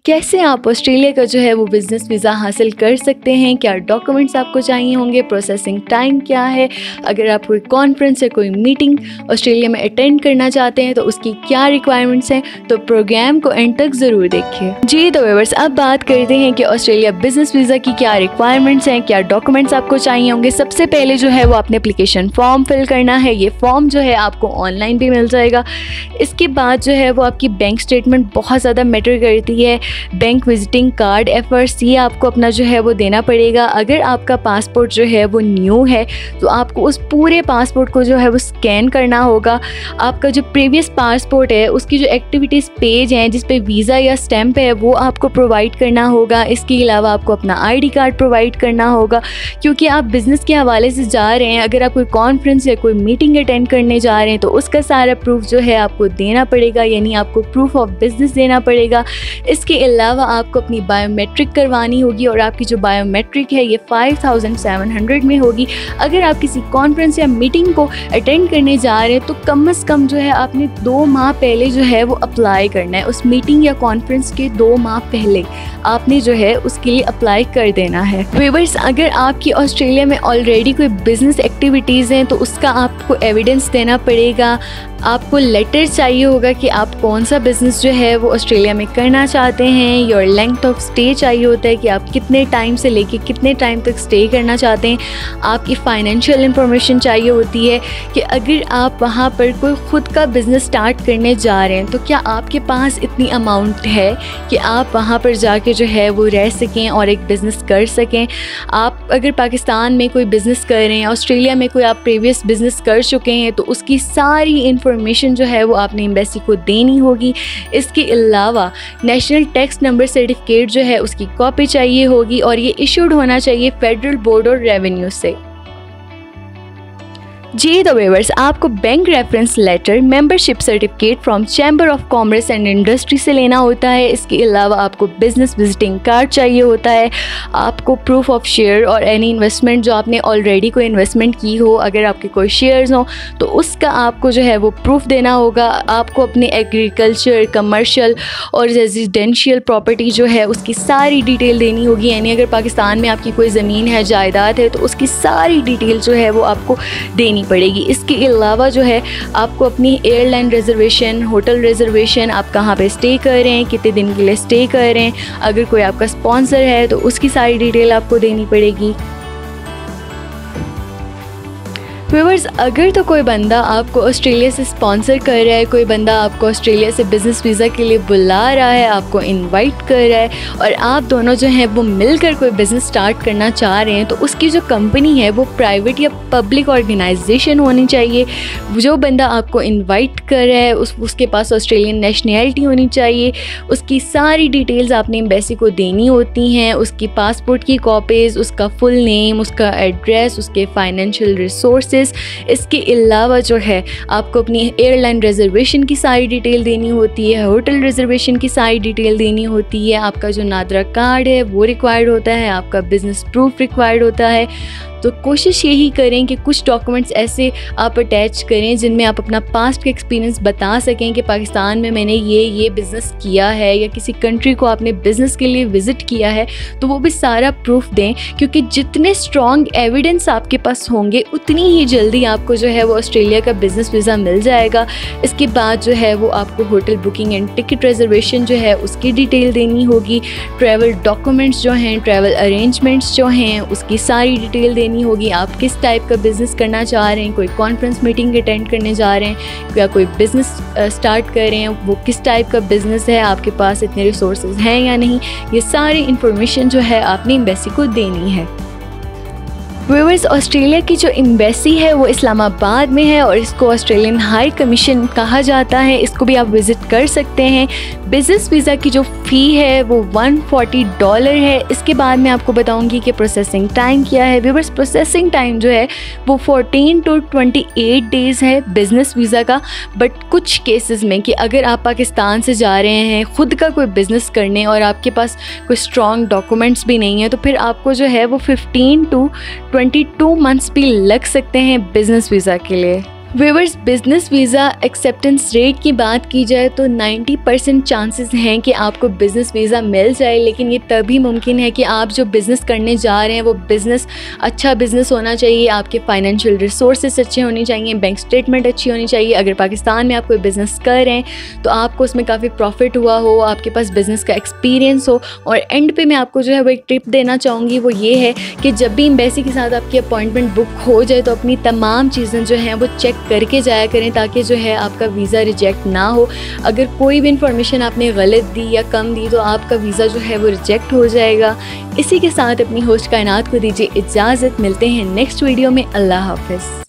कैसे आप ऑस्ट्रेलिया का जो है वो बिज़नेस वीज़ा हासिल कर सकते हैं, क्या डॉक्यूमेंट्स आपको चाहिए होंगे, प्रोसेसिंग टाइम क्या है, अगर आप कोई कॉन्फ्रेंस या कोई मीटिंग ऑस्ट्रेलिया में अटेंड करना चाहते हैं तो उसकी क्या रिक्वायरमेंट्स हैं, तो प्रोग्राम को एंड तक ज़रूर देखिए। जी तो व्यूअर्स, अब बात करते हैं कि ऑस्ट्रेलिया बिज़नेस वीज़ा की क्या रिक्वायरमेंट्स हैं, क्या डॉक्यूमेंट्स आपको चाहिए होंगे। सबसे पहले जो है वो आपने एप्लीकेशन फॉर्म फिल करना है। ये फॉर्म जो है आपको ऑनलाइन भी मिल जाएगा। इसके बाद जो है वो आपकी बैंक स्टेटमेंट बहुत ज़्यादा मैटर करती है। बैंक विजिटिंग कार्ड FRC आपको अपना जो है वो देना पड़ेगा। अगर आपका पासपोर्ट जो है वो न्यू है तो आपको उस पूरे पासपोर्ट को जो है वो स्कैन करना होगा। आपका जो प्रीवियस पासपोर्ट है उसकी जो एक्टिविटीज़ पेज हैं जिस पे वीज़ा या स्टैम्प है वो आपको प्रोवाइड करना होगा। इसके अलावा आपको अपना ID कार्ड प्रोवाइड करना होगा, क्योंकि आप बिज़नेस के हवाले से जा रहे हैं। अगर आप कोई कॉन्फ्रेंस या कोई मीटिंग अटेंड करने जा रहे हैं तो उसका सारा प्रूफ जो है आपको देना पड़ेगा, यानी आपको प्रूफ ऑफ बिज़नेस देना पड़ेगा। इसके अलावा आपको अपनी बायोमेट्रिक करवानी होगी और आपकी जो बायोमेट्रिक है ये 5700 में होगी। अगर आप किसी कॉन्फ्रेंस या मीटिंग को अटेंड करने जा रहे हैं तो कम से कम जो है आपने 2 माह पहले जो है वो अप्लाई करना है। उस मीटिंग या कॉन्फ्रेंस के 2 माह पहले आपने जो है उसके लिए अप्लाई कर देना है। व्यूअर्स, अगर आपकी ऑस्ट्रेलिया में ऑलरेडी कोई बिज़नेस एक्टिविटीज़ हैं तो उसका आपको एविडेंस देना पड़ेगा। आपको लेटर चाहिए होगा कि आप कौन सा बिज़नेस जो है वो ऑस्ट्रेलिया में करना चाहते हैं। योर लेंथ ऑफ स्टे चाहिए होता है कि आप कितने टाइम से लेके कितने टाइम तक स्टे करना चाहते हैं। आपकी फाइनेंशियल इंफॉर्मेशन चाहिए होती है कि अगर आप वहाँ पर कोई ख़ुद का बिज़नेस स्टार्ट करने जा रहे हैं तो क्या आपके पास इतनी अमाउंट है कि आप वहाँ पर जाके जो है वो रह सकें और एक बिज़नेस कर सकें। आप अगर पाकिस्तान में कोई बिज़नेस कर रहे हैं, ऑस्ट्रेलिया में कोई आप प्रीवियस बिज़नेस कर चुके हैं तो उसकी सारी इंफॉर्मेशन जो है वो आपने एम्बेसी को देनी होगी। इसके अलावा नेशनल टैक्स नंबर सर्टिफिकेट जो है उसकी कॉपी चाहिए होगी और ये इशूड होना चाहिए फेडरल बोर्ड और रेवेन्यू से। जी तो व्यूअर्स, आपको bank reference letter, membership certificate from chamber of commerce and industry से लेना होता है। इसके अलावा आपको बिज़नेस विजिटिंग कार्ड चाहिए होता है। आपको प्रूफ ऑफ शेयर और एनी इन्वेस्टमेंट जो आपने ऑलरेडी कोई इन्वेस्टमेंट की हो, अगर आपके कोई शेयर्स हों तो उसका आपको जो है वो प्रूफ देना होगा। आपको अपनी एग्रीकल्चर, कमर्शियल और रेजिडेंशियल प्रॉपर्टी जो है उसकी सारी डिटेल देनी होगी। यानी अगर पाकिस्तान में आपकी कोई ज़मीन है, जायदाद है तो उसकी सारी डिटेल जो है वो आपको देनी पड़ेगी। इसके अलावा जो है आपको अपनी एयरलाइन रिजर्वेशन, होटल रिजर्वेशन, आप कहाँ पे स्टे कर रहे हैं, कितने दिन के लिए स्टे कर रहे हैं, अगर कोई आपका स्पॉन्सर है तो उसकी सारी डिटेल आपको देनी पड़ेगी। व्यूअर्स, अगर तो कोई बंदा आपको ऑस्ट्रेलिया से स्पॉन्सर कर रहा है, कोई बंदा आपको ऑस्ट्रेलिया से बिज़नेस वीज़ा के लिए बुला रहा है, आपको इनवाइट कर रहा है और आप दोनों जो हैं वो मिलकर कोई बिज़नेस स्टार्ट करना चाह रहे हैं तो उसकी जो कंपनी है वो प्राइवेट या पब्लिक ऑर्गेनाइजेशन होनी चाहिए। जो बंदा आपको इन्वाइट कर रहा है उसके पास ऑस्ट्रेलियन नेशनैलिटी होनी चाहिए। उसकी सारी डिटेल्स आपने एम्बेसी को देनी होती हैं, उसकी पासपोर्ट की कॉपीज़, उसका फुल नेम, उसका एड्रेस, उसके फाइनेंशियल रिसोर्सेज। इसके अलावा जो है आपको अपनी एयरलाइन रिजर्वेशन की सारी डिटेल देनी होती है, होटल रिजर्वेशन की सारी डिटेल देनी होती है। आपका जो नादरा कार्ड है वो रिक्वायर्ड होता है, आपका बिज़नेस प्रूफ रिक्वायर्ड होता है। तो कोशिश यही करें कि कुछ डॉक्यूमेंट्स ऐसे आप अटैच करें जिनमें आप अपना पास्ट का एक्सपीरियंस बता सकें कि पाकिस्तान में मैंने ये बिज़नेस किया है, या किसी कंट्री को आपने बिज़नेस के लिए विज़िट किया है तो वो भी सारा प्रूफ दें, क्योंकि जितने स्ट्रॉन्ग एविडेंस आपके पास होंगे उतनी ही जल्दी आपको जो है वो ऑस्ट्रेलिया का बिज़नेस वीज़ा मिल जाएगा। इसके बाद जो है वो आपको hotel booking and ticket reservation जो है उसकी डिटेल देनी होगी। ट्रैवल डॉक्यूमेंट्स जो हैं, ट्रैवल अरेंजमेंट्स जो हैं उसकी सारी डिटेल देनी होगी। आप किस टाइप का बिज़नेस करना चाह रहे हैं, कोई कॉन्फ्रेंस मीटिंग अटेंड करने जा रहे हैं या कोई बिज़नेस स्टार्ट कर रहे हैं, वो किस टाइप का बिज़नेस है, आपके पास इतने रिसोर्सेज हैं या नहीं, ये सारी इंफॉर्मेशन जो है आपने एम्बेसी को देनी है। व्यूअर्स, ऑस्ट्रेलिया की जो एम्बेसी है वो इस्लामाबाद में है और इसको ऑस्ट्रेलियन हाई कमीशन कहा जाता है। इसको भी आप विज़िट कर सकते हैं। बिज़नेस वीज़ा की जो फ़ी है वो $140 है। इसके बाद मैं आपको बताऊंगी कि प्रोसेसिंग टाइम क्या है। व्यूअर्स, प्रोसेसिंग टाइम जो है वो 14 to 28 डेज़ है बिज़नेस वीज़ा का। बट कुछ केसेस में कि अगर आप पाकिस्तान से जा रहे हैं ख़ुद का कोई बिज़नेस करने और आपके पास कोई स्ट्रॉन्ग डॉक्यूमेंट्स भी नहीं है तो फिर आपको जो है वो 15 to 22 मंथ्स भी लग सकते हैं बिज़नेस वीज़ा के लिए। Viewers, business visa acceptance rate की बात की जाए तो 90% चांसेस हैं कि आपको बिज़नेस वीज़ा मिल जाए, लेकिन ये तभी मुमकिन है कि आप जो बिज़नेस करने जा रहे हैं वो बिज़नेस अच्छा बिज़नेस होना चाहिए, आपके फाइनेंशियल रिसोर्सेज अच्छे होने चाहिए, बैंक स्टेटमेंट अच्छी होनी चाहिए। अगर पाकिस्तान में आप कोई बिज़नेस कर रहे हैं तो आपको उसमें काफ़ी प्रॉफिट हुआ हो, आपके पास बिज़नेस का एक्सपीरियंस हो। और एंड पे मैं आपको जो है वो एक टिप देना चाहूँगी, वो ये है कि जब भी एम्बेसी के साथ आपकी अपॉइंटमेंट बुक हो जाए तो अपनी तमाम चीज़ें जो हैं वो चेक करके जाया करें, ताकि जो है आपका वीज़ा रिजेक्ट ना हो। अगर कोई भी इंफॉर्मेशन आपने गलत दी या कम दी तो आपका वीज़ा जो है वो रिजेक्ट हो जाएगा। इसी के साथ अपनी होस्ट कायनात को दीजिए इजाज़त। मिलते हैं नेक्स्ट वीडियो में। अल्लाह हाफ़िज़।